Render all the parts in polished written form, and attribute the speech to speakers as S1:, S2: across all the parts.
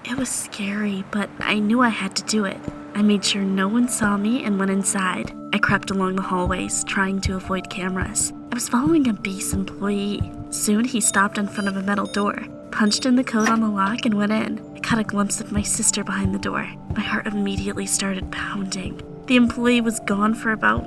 S1: It was scary, but I knew I had to do it. I made sure no one saw me and went inside. I crept along the hallways, trying to avoid cameras. I was following a base employee. Soon he stopped in front of a metal door, punched in the code on the lock, and went in. I caught a glimpse of my sister behind the door. My heart immediately started pounding. The employee was gone for about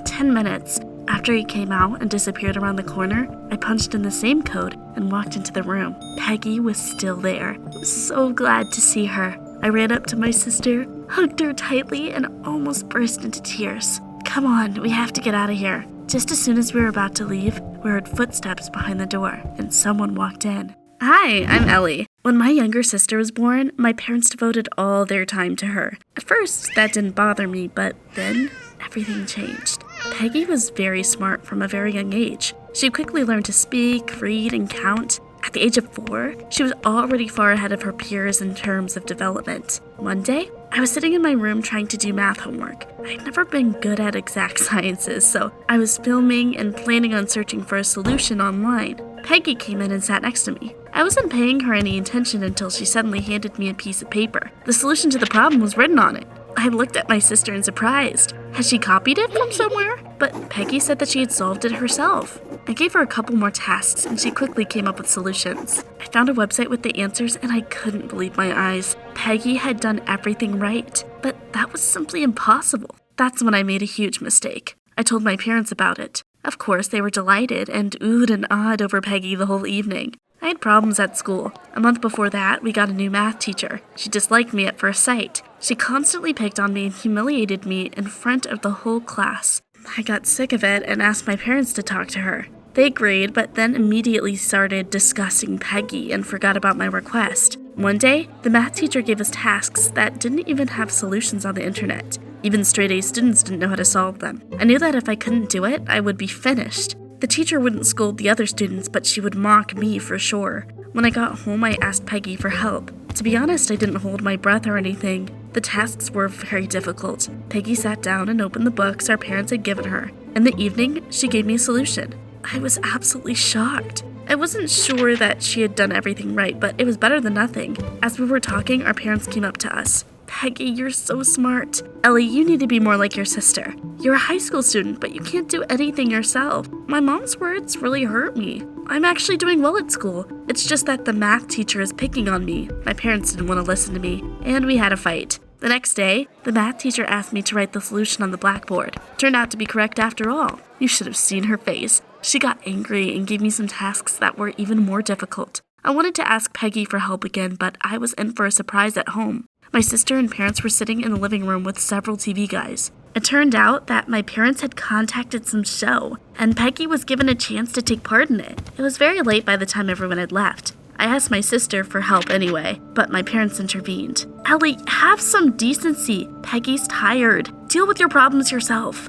S1: 10 minutes. After he came out and disappeared around the corner, I punched in the same code and walked into the room. Peggy was still there. I was so glad to see her. I ran up to my sister, hugged her tightly, and almost burst into tears. Come on, we have to get out of here. Just as soon as we were about to leave, we heard footsteps behind the door, and someone walked in. Hi, I'm Ellie. When my younger sister was born, my parents devoted all their time to her. At first, that didn't bother me, but then everything changed. Peggy was very smart from a very young age. She quickly learned to speak, read, and count. At the age of 4, she was already far ahead of her peers in terms of development. One day, I was sitting in my room trying to do math homework. I'd never been good at exact sciences, so I was filming and planning on searching for a solution online. Peggy came in and sat next to me. I wasn't paying her any attention until she suddenly handed me a piece of paper. The solution to the problem was written on it. I looked at my sister in surprise. Had she copied it from somewhere? But Peggy said that she had solved it herself. I gave her a couple more tasks and she quickly came up with solutions. I found a website with the answers and I couldn't believe my eyes. Peggy had done everything right, but that was simply impossible. That's when I made a huge mistake. I told my parents about it. Of course, they were delighted and oohed and awed over Peggy the whole evening. I had problems at school. A month before that, we got a new math teacher. She disliked me at first sight. She constantly picked on me and humiliated me in front of the whole class. I got sick of it and asked my parents to talk to her. They agreed, but then immediately started discussing Peggy and forgot about my request. One day, the math teacher gave us tasks that didn't even have solutions on the internet. Even straight-A students didn't know how to solve them. I knew that if I couldn't do it, I would be finished. The teacher wouldn't scold the other students, but she would mock me for sure. When I got home, I asked Peggy for help. To be honest, I didn't hold my breath or anything. The tasks were very difficult. Peggy sat down and opened the books our parents had given her. In the evening, she gave me a solution. I was absolutely shocked. I wasn't sure that she had done everything right, but it was better than nothing. As we were talking, our parents came up to us. Peggy, you're so smart. Ellie, you need to be more like your sister. You're a high school student, but you can't do anything yourself. My mom's words really hurt me. I'm actually doing well at school. It's just that the math teacher is picking on me. My parents didn't want to listen to me, and we had a fight. The next day, the math teacher asked me to write the solution on the blackboard. Turned out to be correct after all. You should have seen her face. She got angry and gave me some tasks that were even more difficult. I wanted to ask Peggy for help again, but I was in for a surprise at home. My sister and parents were sitting in the living room with several TV guys. It turned out that my parents had contacted some show, and Peggy was given a chance to take part in it. It was very late by the time everyone had left. I asked my sister for help anyway, but my parents intervened. Ellie, have some decency. Peggy's tired. Deal with your problems yourself.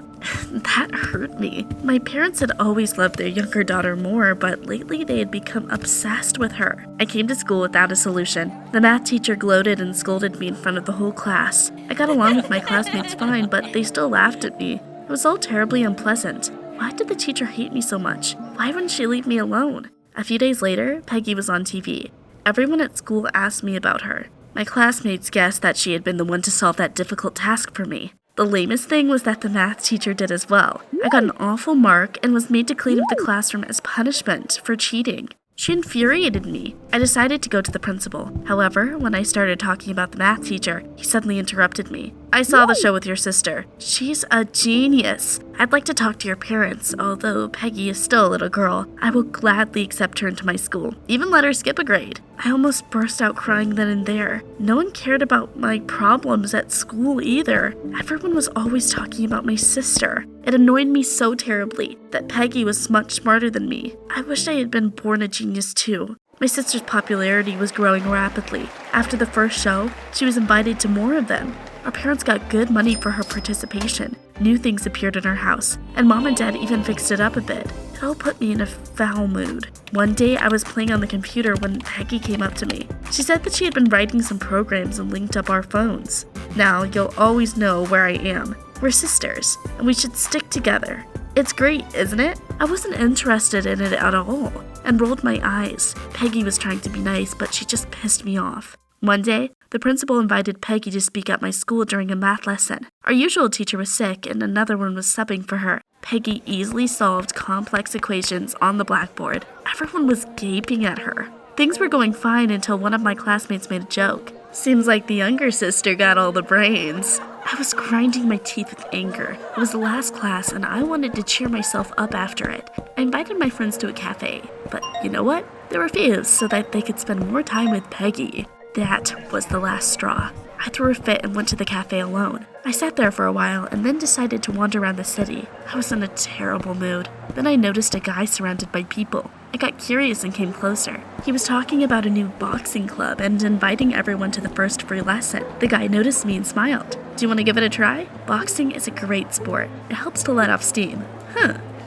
S1: That hurt me. My parents had always loved their younger daughter more, but lately they had become obsessed with her. I came to school without a solution. The math teacher gloated and scolded me in front of the whole class. I got along with my classmates fine, but they still laughed at me. It was all terribly unpleasant. Why did the teacher hate me so much? Why wouldn't she leave me alone? A few days later, Peggy was on TV. Everyone at school asked me about her. My classmates guessed that she had been the one to solve that difficult task for me. The lamest thing was that the math teacher did as well. I got an awful mark and was made to clean up the classroom as punishment for cheating. She infuriated me. I decided to go to the principal. However, when I started talking about the math teacher, he suddenly interrupted me. I saw the show with your sister. She's a genius. I'd like to talk to your parents, although Peggy is still a little girl. I will gladly accept her into my school, even let her skip a grade. I almost burst out crying then and there. No one cared about my problems at school either. Everyone was always talking about my sister. It annoyed me so terribly that Peggy was much smarter than me. I wished I had been born a genius too. My sister's popularity was growing rapidly. After the first show, she was invited to more of them. Our parents got good money for her participation. New things appeared in our house, and Mom and Dad even fixed it up a bit. It all put me in a foul mood. One day, I was playing on the computer when Peggy came up to me. She said that she had been writing some programs and linked up our phones. Now, you'll always know where I am. We're sisters, and we should stick together. It's great, isn't it? I wasn't interested in it at all, and rolled my eyes. Peggy was trying to be nice, but she just pissed me off. One day, the principal invited Peggy to speak at my school during a math lesson. Our usual teacher was sick and another one was subbing for her. Peggy easily solved complex equations on the blackboard. Everyone was gaping at her. Things were going fine until one of my classmates made a joke. Seems like the younger sister got all the brains. I was grinding my teeth with anger. It was the last class and I wanted to cheer myself up after it. I invited my friends to a cafe, but you know what? They refused so that they could spend more time with Peggy. That was the last straw. I threw a fit and went to the cafe alone. I sat there for a while and then decided to wander around the city. I was in a terrible mood. Then I noticed a guy surrounded by people. I got curious and came closer. He was talking about a new boxing club and inviting everyone to the first free lesson. The guy noticed me and smiled. Do you want to give it a try? Boxing is a great sport. It helps to let off steam.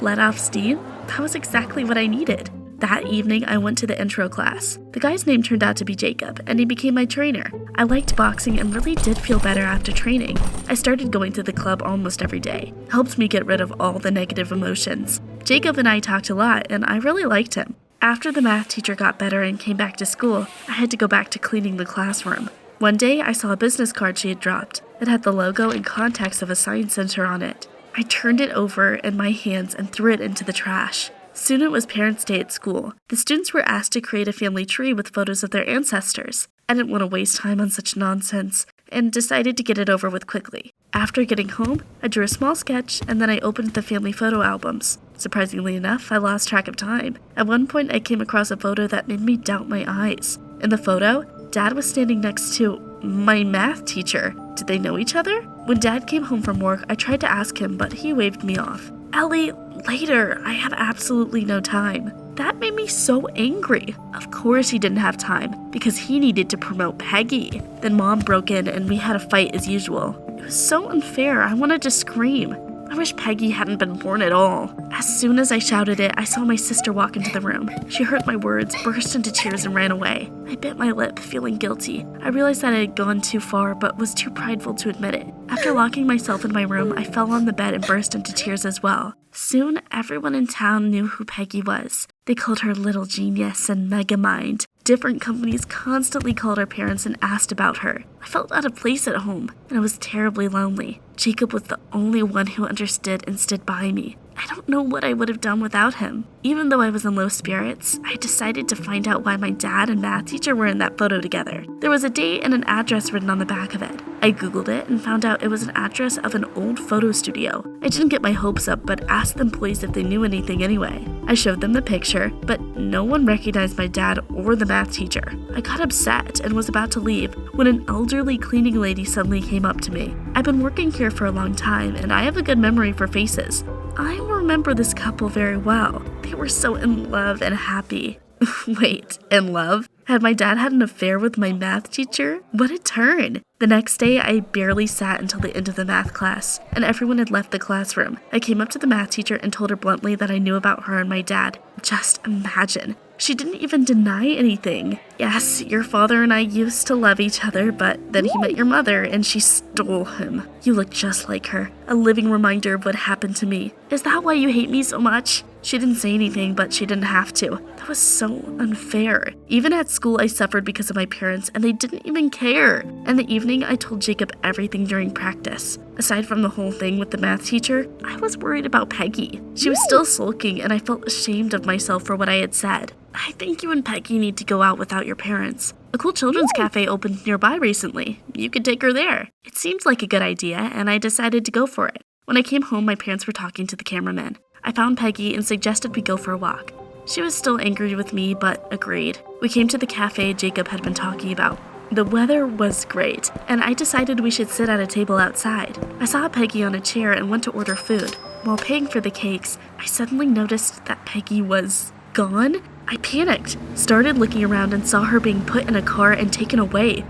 S1: Let off steam? That was exactly what I needed. That evening, I went to the intro class. The guy's name turned out to be Jacob, and he became my trainer. I liked boxing and really did feel better after training. I started going to the club almost every day. It helped me get rid of all the negative emotions. Jacob and I talked a lot, and I really liked him. After the math teacher got better and came back to school, I had to go back to cleaning the classroom. One day, I saw a business card she had dropped. It had the logo and contacts of a science center on it. I turned it over in my hands and threw it into the trash. Soon it was Parents' Day at school. The students were asked to create a family tree with photos of their ancestors. I didn't want to waste time on such nonsense, and decided to get it over with quickly. After getting home, I drew a small sketch, and then I opened the family photo albums. Surprisingly enough, I lost track of time. At one point, I came across a photo that made me doubt my eyes. In the photo, Dad was standing next to my math teacher. Did they know each other? When Dad came home from work, I tried to ask him, but he waved me off. Ellie, later, I have absolutely no time. That made me so angry. Of course he didn't have time, because he needed to promote Peggy. Then Mom broke in and we had a fight as usual. It was so unfair, I wanted to scream. I wish Peggy hadn't been born at all. As soon as I shouted it, I saw my sister walk into the room. She heard my words, burst into tears, and ran away. I bit my lip, feeling guilty. I realized that I had gone too far, but was too prideful to admit it. After locking myself in my room, I fell on the bed and burst into tears as well. Soon, everyone in town knew who Peggy was. They called her Little Genius and Megamind. Different companies constantly called our parents and asked about her. I felt out of place at home, and I was terribly lonely. Jacob was the only one who understood and stood by me. I don't know what I would have done without him. Even though I was in low spirits, I decided to find out why my dad and math teacher were in that photo together. There was a date and an address written on the back of it. I googled it and found out it was an address of an old photo studio. I didn't get my hopes up, but asked the employees if they knew anything anyway. I showed them the picture, but no one recognized my dad or the math teacher. I got upset and was about to leave when an elderly cleaning lady suddenly came up to me. I've been working here for a long time, and I have a good memory for faces. I remember this couple very well. They were so in love and happy. Wait, in love? Had my dad had an affair with my math teacher? What a turn! The next day, I barely sat until the end of the math class, and everyone had left the classroom. I came up to the math teacher and told her bluntly that I knew about her and my dad. Just imagine. She didn't even deny anything. Yes, your father and I used to love each other, but then he met your mother and she stole him. You look just like her, a living reminder of what happened to me. Is that why you hate me so much? She didn't say anything, but she didn't have to. That was so unfair. Even at school, I suffered because of my parents, and they didn't even care. In the evening, I told Jacob everything during practice. Aside from the whole thing with the math teacher, I was worried about Peggy. She was still sulking, and I felt ashamed of myself for what I had said. I think you and Peggy need to go out without your parents. A cool children's cafe opened nearby recently. You could take her there. It seemed like a good idea, and I decided to go for it. When I came home, my parents were talking to the cameraman. I found Peggy and suggested we go for a walk. She was still angry with me, but agreed. We came to the cafe Jacob had been talking about. The weather was great, and I decided we should sit at a table outside. I saw Peggy on a chair and went to order food. While paying for the cakes, I suddenly noticed that Peggy was gone. I panicked, started looking around and saw her being put in a car and taken away.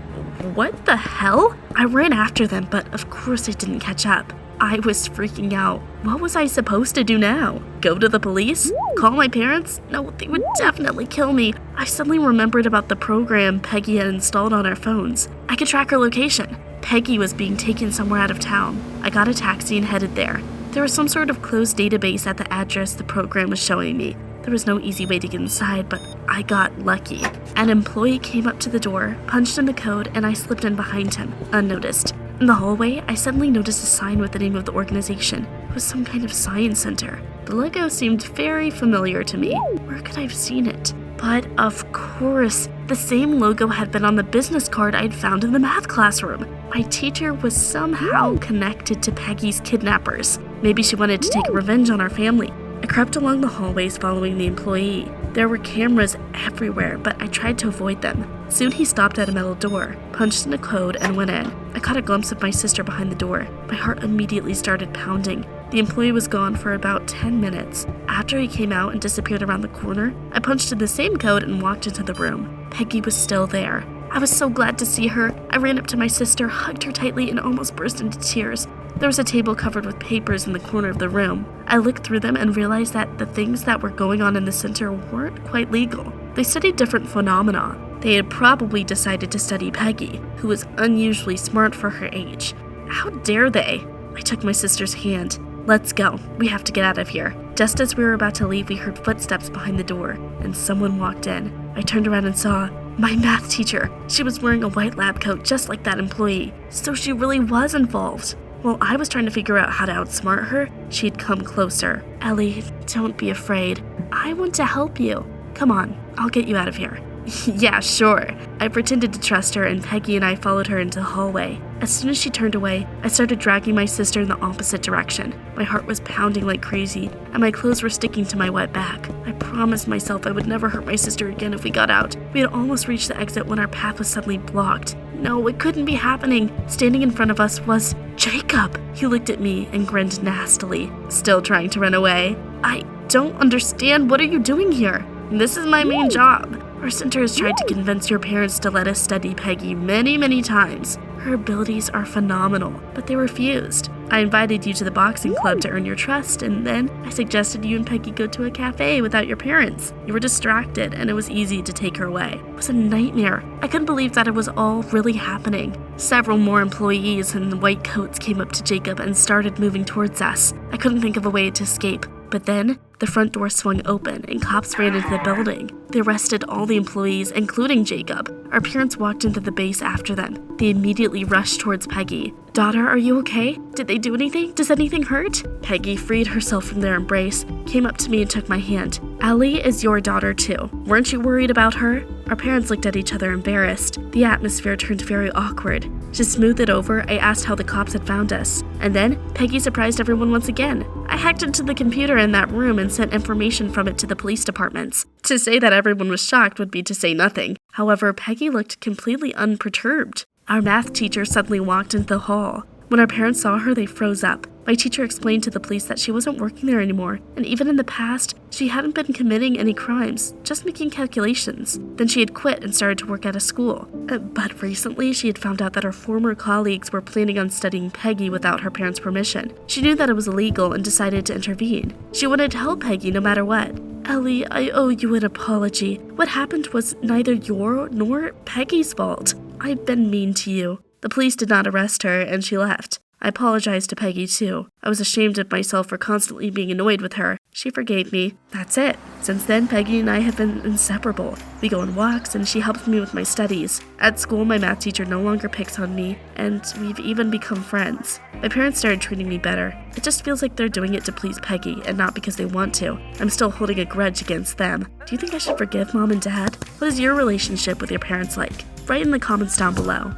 S1: What the hell? I ran after them, but of course I didn't catch up. I was freaking out. What was I supposed to do now? Go to the police? Call my parents? No, they would definitely kill me. I suddenly remembered about the program Peggy had installed on our phones. I could track her location. Peggy was being taken somewhere out of town. I got a taxi and headed there. There was some sort of closed database at the address the program was showing me. There was no easy way to get inside, but I got lucky. An employee came up to the door, punched in the code, and I slipped in behind him, unnoticed. In the hallway, I suddenly noticed a sign with the name of the organization. It was some kind of science center. The logo seemed very familiar to me. Where could I have seen it? But of course, the same logo had been on the business card I'd found in the math classroom. My teacher was somehow connected to Peggy's kidnappers. Maybe she wanted to take revenge on our family. I crept along the hallways following the employee. There were cameras everywhere, but I tried to avoid them. Soon he stopped at a metal door, punched in a code, and went in. I caught a glimpse of my sister behind the door. My heart immediately started pounding. The employee was gone for about 10 minutes. After he came out and disappeared around the corner, I punched in the same code and walked into the room. Peggy was still there. I was so glad to see her. I ran up to my sister, hugged her tightly, and almost burst into tears. There was a table covered with papers in the corner of the room. I looked through them and realized that the things that were going on in the center weren't quite legal. They studied different phenomena. They had probably decided to study Peggy, who was unusually smart for her age. How dare they? I took my sister's hand. Let's go. We have to get out of here. Just as we were about to leave, we heard footsteps behind the door, and someone walked in. I turned around and saw my math teacher. She was wearing a white lab coat just like that employee, so she really was involved. While I was trying to figure out how to outsmart her, she'd come closer. Ellie, don't be afraid. I want to help you. Come on, I'll get you out of here. Yeah, sure. I pretended to trust her, and Peggy and I followed her into the hallway. As soon as she turned away, I started dragging my sister in the opposite direction. My heart was pounding like crazy, and my clothes were sticking to my wet back. I promised myself I would never hurt my sister again if we got out. We had almost reached the exit when our path was suddenly blocked. No, it couldn't be happening. Standing in front of us was Jacob. He looked at me and grinned nastily, still trying to run away. I don't understand. What are you doing here? This is my main job. Our center has tried to convince your parents to let us study Peggy many times. Her abilities are phenomenal, but they refused. I invited you to the boxing club to earn your trust, and then I suggested you and Peggy go to a cafe without your parents. You were distracted, and it was easy to take her away. It was a nightmare. I couldn't believe that it was all really happening. Several more employees in white coats came up to Jacob and started moving towards us. I couldn't think of a way to escape. But then, the front door swung open and cops ran into the building. They arrested all the employees, including Jacob. Our parents walked into the base after them. They immediately rushed towards Peggy. Daughter, are you okay? Did they do anything? Does anything hurt? Peggy freed herself from their embrace, came up to me and took my hand. Ellie is your daughter too. Weren't you worried about her? Our parents looked at each other embarrassed. The atmosphere turned very awkward. To smooth it over, I asked how the cops had found us. And then, Peggy surprised everyone once again. I hacked into the computer in that room and sent information from it to the police departments. To say that everyone was shocked would be to say nothing. However, Peggy looked completely unperturbed. Our math teacher suddenly walked into the hall. When our parents saw her, they froze up. My teacher explained to the police that she wasn't working there anymore, and even in the past, she hadn't been committing any crimes, just making calculations. Then she had quit and started to work at a school. But recently, she had found out that her former colleagues were planning on studying Peggy without her parents' permission. She knew that it was illegal and decided to intervene. She wanted to help Peggy no matter what. Ellie, I owe you an apology. What happened was neither your nor Peggy's fault. I've been mean to you. The police did not arrest her, and she left. I apologized to Peggy, too. I was ashamed of myself for constantly being annoyed with her. She forgave me. That's it. Since then, Peggy and I have been inseparable. We go on walks, and she helps me with my studies. At school, my math teacher no longer picks on me, and we've even become friends. My parents started treating me better. It just feels like they're doing it to please Peggy, and not because they want to. I'm still holding a grudge against them. Do you think I should forgive Mom and Dad? What is your relationship with your parents like? Write in the comments down below.